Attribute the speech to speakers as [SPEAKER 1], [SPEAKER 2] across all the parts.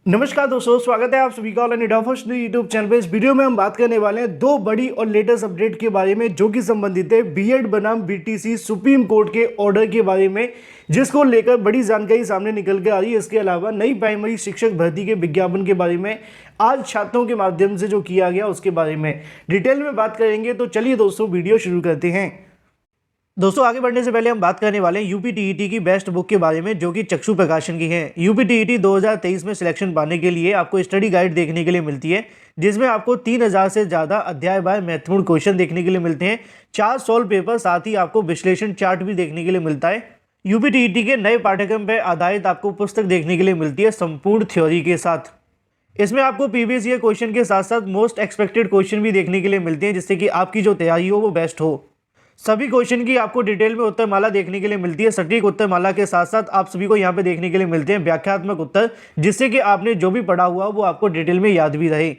[SPEAKER 1] नमस्कार दोस्तों, स्वागत है आप सभी का ऑनलाइन फर्स्ट यूट्यूब चैनल पे। इस वीडियो में हम बात करने वाले हैं दो बड़ी और लेटेस्ट अपडेट के बारे में जो कि संबंधित है बीएड बनाम बीटीसी सुप्रीम कोर्ट के ऑर्डर के बारे में, जिसको लेकर बड़ी जानकारी सामने निकल कर आ रही है। इसके अलावा नई प्राइमरी शिक्षक भर्ती के विज्ञापन के बारे में आज छात्रों के माध्यम से जो किया गया उसके बारे में डिटेल में बात करेंगे। तो चलिए दोस्तों वीडियो शुरू करते हैं। दोस्तों आगे बढ़ने से पहले हम बात करने वाले हैं यूपी टीईटी की बेस्ट बुक के बारे में जो कि चक्षु प्रकाशन की है। यूपी टीईटी 2023 में सिलेक्शन पाने के लिए आपको स्टडी गाइड देखने के लिए मिलती है, जिसमें आपको 3000 से ज़्यादा अध्याय बाय महत्वपूर्ण क्वेश्चन देखने के लिए मिलते हैं, 4 सॉल्व पेपर, साथ ही आपको विश्लेषण चार्ट भी देखने के लिए मिलता है। यूपी टीईटी के नए पाठ्यक्रम पर आधारित आपको पुस्तक देखने के लिए मिलती है संपूर्ण थ्योरी के साथ। इसमें आपको प्रीवियस ईयर क्वेश्चन के साथ साथ मोस्ट एक्सपेक्टेड क्वेश्चन भी देखने के लिए मिलते हैं, जिससे कि आपकी जो तैयारी हो वो बेस्ट हो। सभी क्वेश्चन की आपको डिटेल में उत्तरमाला देखने के लिए मिलती है। सटीक उत्तरमाला के साथ साथ आप सभी को यहाँ पे देखने के लिए मिलते हैं व्याख्यात्मक उत्तर, जिससे कि आपने जो भी पढ़ा हुआ वो आपको डिटेल में याद भी रहे।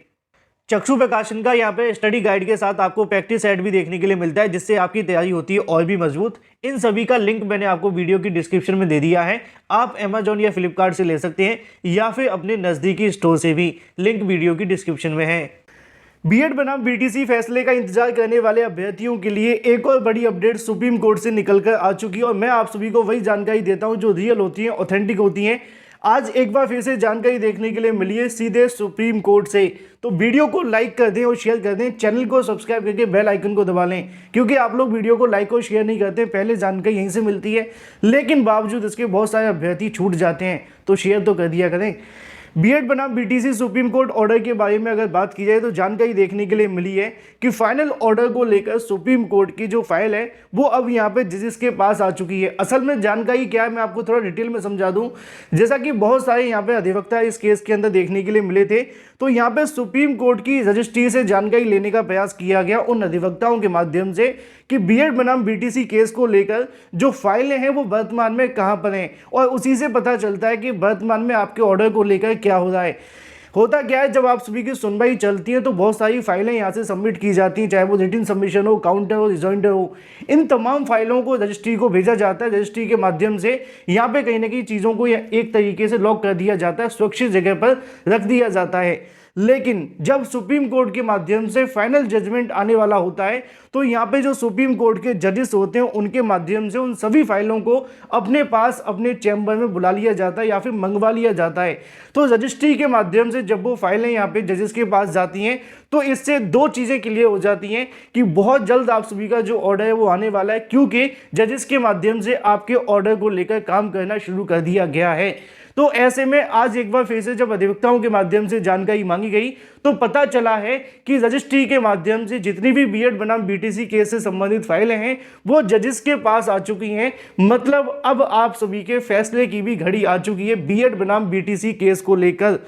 [SPEAKER 1] चक्षु प्रकाशन का यहाँ पे स्टडी गाइड के साथ आपको प्रैक्टिस सेट भी देखने के लिए मिलता है, जिससे आपकी तैयारी होती है और भी मजबूत। इन सभी का लिंक मैंने आपको वीडियो की डिस्क्रिप्शन में दे दिया है। आप अमेजॉन या फ्लिपकार्ट से ले सकते हैं या फिर अपने नज़दीकी स्टोर से भी, लिंक वीडियो की डिस्क्रिप्शन में है। बीएड बनाम बीटीसी फैसले का इंतजार करने वाले अभ्यर्थियों के लिए एक और बड़ी अपडेट सुप्रीम कोर्ट से निकलकर आ चुकी है और मैं आप सभी को वही जानकारी देता हूं जो रियल होती है, ऑथेंटिक होती हैं। आज एक बार फिर से जानकारी देखने के लिए मिली है सीधे सुप्रीम कोर्ट से। तो वीडियो को लाइक कर दें और शेयर कर दें, चैनल को सब्सक्राइब करके बेल आइकन को दबा लें, क्योंकि आप लोग वीडियो को लाइक और शेयर नहीं करते, पहले जानकारी यहीं से मिलती है, लेकिन बावजूद इसके बहुत सारे अभ्यर्थी छूट जाते हैं, तो शेयर तो कर दिया करें। बीएड बनाम बीटीसी सुप्रीम कोर्ट ऑर्डर के बारे में अगर बात की जाए तो जानकारी देखने के लिए मिली है कि फाइनल ऑर्डर को लेकर सुप्रीम कोर्ट की जो फाइल है वो अब यहाँ पे जजेस के पास आ चुकी है। असल में जानकारी क्या है मैं आपको थोड़ा डिटेल में समझा दूं। जैसा कि बहुत सारे यहाँ पे अधिवक्ता इस केस के अंदर देखने के लिए मिले थे, तो यहाँ पे सुप्रीम कोर्ट की रजिस्ट्री से जानकारी लेने का प्रयास किया गया उन अधिवक्ताओं के माध्यम से कि बीएड बनाम बीटीसी केस को लेकर जो फाइलें हैं वो वर्तमान में कहाँ पर हैं, और उसी से पता चलता है कि वर्तमान में आपके ऑर्डर को लेकर क्या हो रहा है। होता क्या है, जब आप सभी की सुनवाई चलती है तो बहुत सारी फाइलें यहाँ से सबमिट की जाती हैं, चाहे वो रिटन सबमिशन हो, काउंटर हो, रिजॉइंडर हो। इन तमाम फाइलों को रजिस्ट्री को भेजा जाता है। रजिस्ट्री के माध्यम से यहाँ पे कहीं ना कहीं चीज़ों को एक तरीके से लॉक कर दिया जाता है, सुरक्षित जगह पर रख दिया जाता है। लेकिन जब सुप्रीम कोर्ट के माध्यम से फाइनल जजमेंट आने वाला होता है तो यहाँ पे जो सुप्रीम कोर्ट के जजेस होते हैं उनके माध्यम से उन सभी फाइलों को अपने पास अपने चैम्बर में बुला लिया जाता है या फिर मंगवा लिया जाता है। तो रजिस्ट्री के माध्यम से जब वो फाइलें यहाँ पे जजेस के पास जाती हैं तो इससे दो चीज़ें क्लियर हो जाती हैं कि बहुत जल्द आप सभी का जो ऑर्डर है वो आने वाला है, क्योंकि जजेस के माध्यम से आपके ऑर्डर को लेकर काम करना शुरू कर दिया गया है। तो ऐसे में आज एक बार फिर से जब अधिवक्ताओं के माध्यम से जानकारी मांगी गई तो पता चला है कि रजिस्ट्री के माध्यम से जितनी भी बीएड बनाम बीटीसी केस से संबंधित फाइलें हैं वो जजेस के पास आ चुकी हैं। मतलब अब आप सभी के फैसले की भी घड़ी आ चुकी है बीएड बनाम बीटीसी केस को लेकर।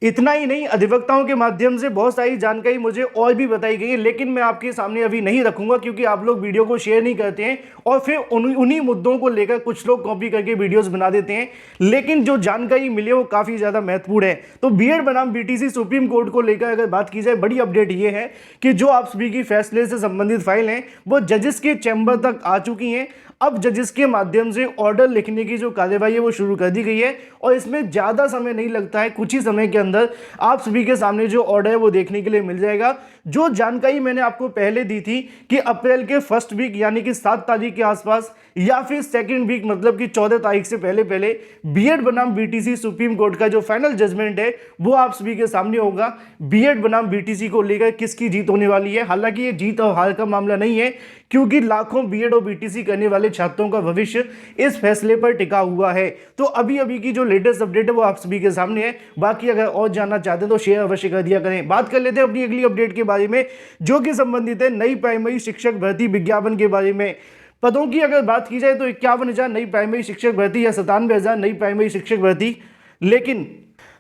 [SPEAKER 1] इतना ही नहीं, अधिवक्ताओं के माध्यम से बहुत सारी जानकारी मुझे और भी बताई गई है, लेकिन मैं आपके सामने अभी नहीं रखूंगा क्योंकि आप लोग वीडियो को शेयर नहीं करते हैं और फिर उन्हीं मुद्दों को लेकर कुछ लोग कॉपी करके वीडियोस बना देते हैं। लेकिन जो जानकारी मिली है वो काफ़ी ज़्यादा महत्वपूर्ण है। तो बीएड बनाम बीटीसी सुप्रीम कोर्ट को लेकर अगर बात की जाए, बड़ी अपडेट ये है कि जो आप सभी की फैसले से संबंधित फाइल हैं वो जजेस के चैम्बर तक आ चुकी हैं। अब जजेस के माध्यम से ऑर्डर लिखने की जो कार्यवाही है वो शुरू कर दी गई है और इसमें ज़्यादा समय नहीं लगता है। कुछ ही समय के अंदर आप सभी के सामने जो ऑर्डर है वो देखने के लिए मिल जाएगा। जो जानकारी मैंने आपको पहले दी थी कि अप्रैल के फर्स्ट वीक यानी कि 7 तारीख के आसपास या फिर सेकेंड वीक मतलब कि 14 तारीख से पहले पहले बीएड बनाम बीटीसी सुप्रीम कोर्ट का जो फाइनल जजमेंट है वो आप सभी के सामने होगा। बीएड बनाम बीटीसी को लेकर किसकी जीत होने वाली है। हालांकि ये जीत और हार का मामला नहीं है, क्योंकि लाखों बीएड और बीटीसी करने वाले छात्रों का भविष्य इस फैसले पर टिका हुआ है। तो अभी की जो लेटेस्ट अपडेट है वो आप सभी के सामने है। बाकी अगर और जानना चाहते हैं तो शेयर अवश्य कर दिया करें। बात कर लेते हैं अपनी अगली अपडेट के बारे में, जो कि संबंधित है नई प्राइमरी शिक्षक भर्ती विज्ञापन के बारे में। पदों की अगर बात की जाए तो 51,000 नई प्राइमरी शिक्षक भर्ती या 97,000 नई प्राइमरी शिक्षक भर्ती, लेकिन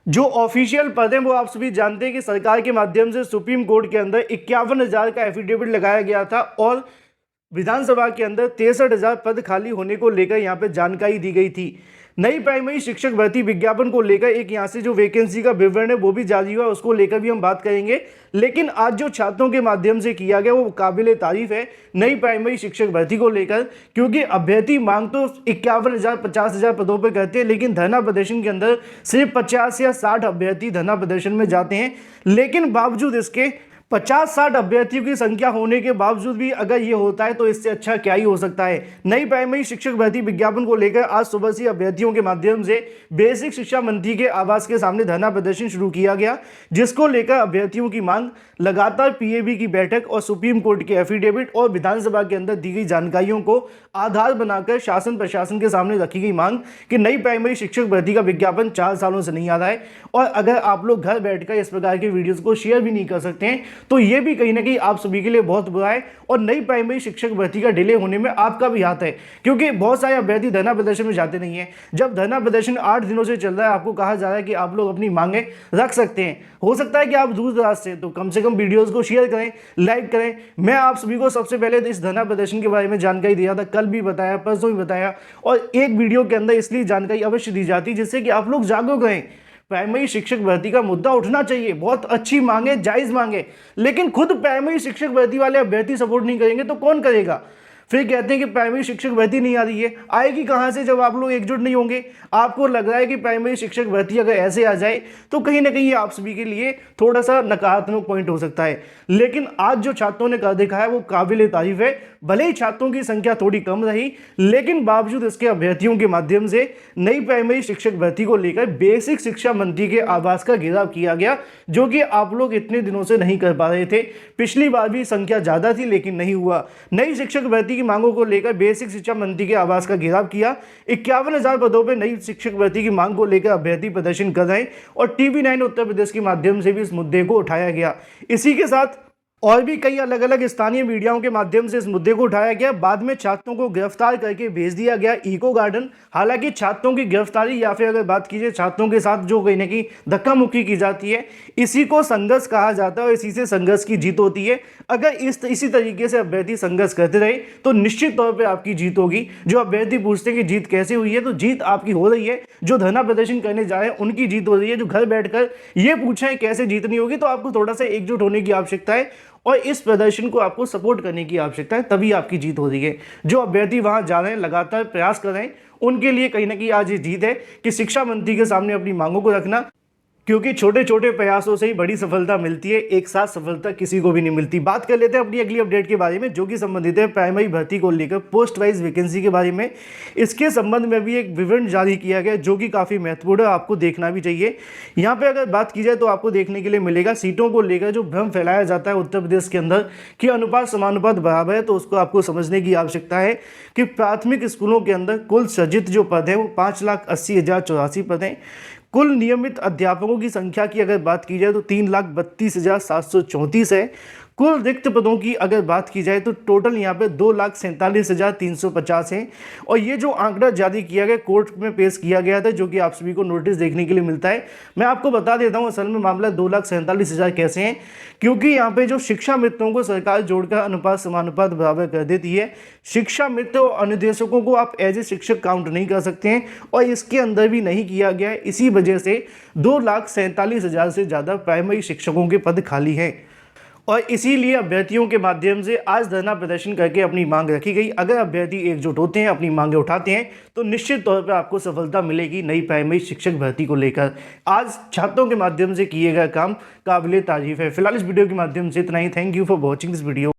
[SPEAKER 1] जो ऑफिशियल पद हैं वो आप सभी जानते हैं कि सरकार के माध्यम से सुप्रीम कोर्ट के अंदर 51,000 का एफिडेविट लगाया गया था और विधानसभा के अंदर 63,000 पद खाली होने को लेकर यहाँ पे जानकारी दी गई थी। नई प्राइमरी शिक्षक भर्ती विज्ञापन को लेकर एक यहाँ से जो वैकेंसी का विवरण है वो भी जारी हुआ, उसको लेकर भी हम बात करेंगे। लेकिन आज जो छात्रों के माध्यम से किया गया वो काबिले तारीफ है नई प्राइमरी शिक्षक भर्ती को लेकर, क्योंकि अभ्यर्थी मांग तो 51,000 50,000 पदों पर करते हैं, लेकिन धरना प्रदर्शन के अंदर सिर्फ 50 या 60 अभ्यर्थी धरना प्रदर्शन में जाते हैं। लेकिन बावजूद इसके 50-60 अभ्यर्थियों की संख्या होने के बावजूद भी अगर ये होता है तो इससे अच्छा क्या ही हो सकता है। नई प्राइमरी शिक्षक भर्ती विज्ञापन को लेकर आज सुबह से अभ्यर्थियों के माध्यम से बेसिक शिक्षा मंत्री के आवास के सामने धरना प्रदर्शन शुरू किया गया, जिसको लेकर अभ्यर्थियों की मांग लगातार पीएबी की बैठक और सुप्रीम कोर्ट के एफिडेविट और विधानसभा के अंदर दी गई जानकारियों को आधार बनाकर शासन प्रशासन के सामने रखी गई मांग कि नई प्राइमरी शिक्षक भर्ती का विज्ञापन 4 सालों से नहीं आ रहा है, और अगर आप लोग घर बैठकर इस प्रकार के वीडियोस को शेयर भी नहीं कर सकते हैं तो ये भी कहीं ना कहीं आप सभी के लिए बहुत बुरा है। और नई प्राइमरी शिक्षक भर्ती का डिले होने में आपका भी हाथ है, क्योंकि बहुत सारे अभ्यर्थी धरना प्रदर्शन में जाते नहीं है। जब धरना प्रदर्शन 8 दिनों से चल रहा है, आपको कहा जा रहा है कि आप लोग अपनी मांगे रख सकते हैं, हो सकता है कि आप दूर दराज से, तो कम से कम वीडियोस को शेयर करें, लाइक करें। मैं आप सभी को सबसे पहले इस धरना प्रदर्शन के बारे में जानकारी दिया था, कल भी बताया, परसों भी बताया, और एक वीडियो के अंदर इसलिए जानकारी अवश्य दी जाती जिससे कि आप लोग जागरूक रहें। प्राइमरी शिक्षक भर्ती का मुद्दा उठना चाहिए, बहुत अच्छी मांगे, जायज मांगे, लेकिन खुद प्राइमरी शिक्षक भर्ती वाले अभ्यर्थी सपोर्ट नहीं करेंगे तो कौन करेगा। फिर कहते हैं कि प्राइमरी शिक्षक भर्ती नहीं आ रही है, आएगी कहाँ से जब आप लोग एकजुट नहीं होंगे। आपको लग रहा है कि प्राइमरी शिक्षक भर्ती अगर ऐसे आ जाए तो कहीं ना कहीं आप सभी के लिए थोड़ा सा नकारात्मक पॉइंट हो सकता है, लेकिन आज जो छात्रों ने कर दिखाया वो काबिले तारीफ है। भले ही छात्रों की संख्या थोड़ी कम रही, लेकिन बावजूद इसके अभ्यर्थियों के माध्यम से नई प्राइमरी शिक्षक भर्ती को लेकर बेसिक शिक्षा मंत्री के आवास का घेराव किया गया, जो कि आप लोग इतने दिनों से नहीं कर पा रहे थे। पिछली बार भी संख्या ज्यादा थी लेकिन नहीं हुआ। नई शिक्षक भर्ती की मांगों को लेकर बेसिक शिक्षा मंत्री के आवास का घेराव किया। 51,000 पदों पर नई शिक्षक भर्ती की मांग को लेकर अभ्यर्थी प्रदर्शन कर रहे हैं, और TV9 उत्तर प्रदेश के माध्यम से भी इस मुद्दे को उठाया गया। इसी के साथ और भी कई अलग अलग स्थानीय मीडियाओं के माध्यम से इस मुद्दे को उठाया गया। बाद में छात्रों को गिरफ्तार करके भेज दिया गया इको गार्डन। हालांकि छात्रों की गिरफ्तारी या फिर अगर बात कीजिए छात्रों के साथ जो कहीं ना कहीं धक्का मुक्की की जाती है, इसी को संघर्ष कहा जाता है और इसी से संघर्ष की जीत होती है। अगर इसी तरीके से अभ्यर्थी संघर्ष करते रहे तो निश्चित तौर पर आपकी जीत होगी। जो अभ्यर्थी पूछते हैं कि जीत कैसे हुई है, तो जीत आपकी हो रही है। जो धरना प्रदर्शन करने जा रहे हैं उनकी जीत हो रही है। जो घर बैठकर ये पूछे कैसे जीतनी होगी, तो आपको थोड़ा सा एकजुट होने की आवश्यकता है और इस प्रदर्शन को आपको सपोर्ट करने की आवश्यकता है, तभी आपकी जीत हो रही है। जो अभ्यर्थी वहां जा रहे हैं, लगातार प्रयास कर रहे हैं, उनके लिए कहीं ना कहीं आज ये जीत है कि शिक्षा मंत्री के सामने अपनी मांगों को रखना, क्योंकि छोटे छोटे प्रयासों से ही बड़ी सफलता मिलती है, एक साथ सफलता किसी को भी नहीं मिलती। बात कर लेते हैं अपनी अगली अपडेट के बारे में, जो कि संबंधित है प्राइमरी भर्ती को लेकर पोस्ट वाइज वैकेंसी के बारे में। इसके संबंध में भी एक विवरण जारी किया गया जो कि काफ़ी महत्वपूर्ण है, आपको देखना भी चाहिए। यहाँ पे अगर बात की जाए तो आपको देखने के लिए मिलेगा सीटों को लेकर जो भ्रम फैलाया जाता है उत्तर प्रदेश के अंदर कि अनुपात समानुपात बराबर है, तो उसको आपको समझने की आवश्यकता है कि प्राथमिक स्कूलों के अंदर कुल सृजित जो पद है वो 5,80,084 पद हैं। कुल नियमित अध्यापकों की संख्या की अगर बात की जाए तो 3,32,734 है। कुल रिक्त पदों की अगर बात की जाए तो टोटल यहाँ पे 2,47,350 हैं। और ये जो आंकड़ा जारी किया गया कोर्ट में पेश किया गया था, जो कि आप सभी को नोटिस देखने के लिए मिलता है। मैं आपको बता देता हूँ असल में मामला 2,47,000 कैसे हैं, क्योंकि यहाँ पे जो शिक्षा मित्रों को सरकार जोड़कर अनुपात समानुपात बराबर कर देती है। शिक्षा मित्र और अनुदेशकों को आप एज ए शिक्षक काउंट नहीं कर सकते हैं, और इसके अंदर भी नहीं किया गया है। इसी वजह से 2,47,000 से ज़्यादा प्राइमरी शिक्षकों के पद खाली हैं, और इसीलिए अभ्यर्थियों के माध्यम से आज धरना प्रदर्शन करके अपनी मांग रखी गई। अगर अभ्यर्थी एकजुट होते हैं, अपनी मांगे उठाते हैं, तो निश्चित तौर पर आपको सफलता मिलेगी नई प्राइमरी शिक्षक भर्ती को लेकर। आज छात्रों के माध्यम से किए गए काम काबिले तारीफ है। फिलहाल इस वीडियो के माध्यम से इतना ही। Thank you for watching this video.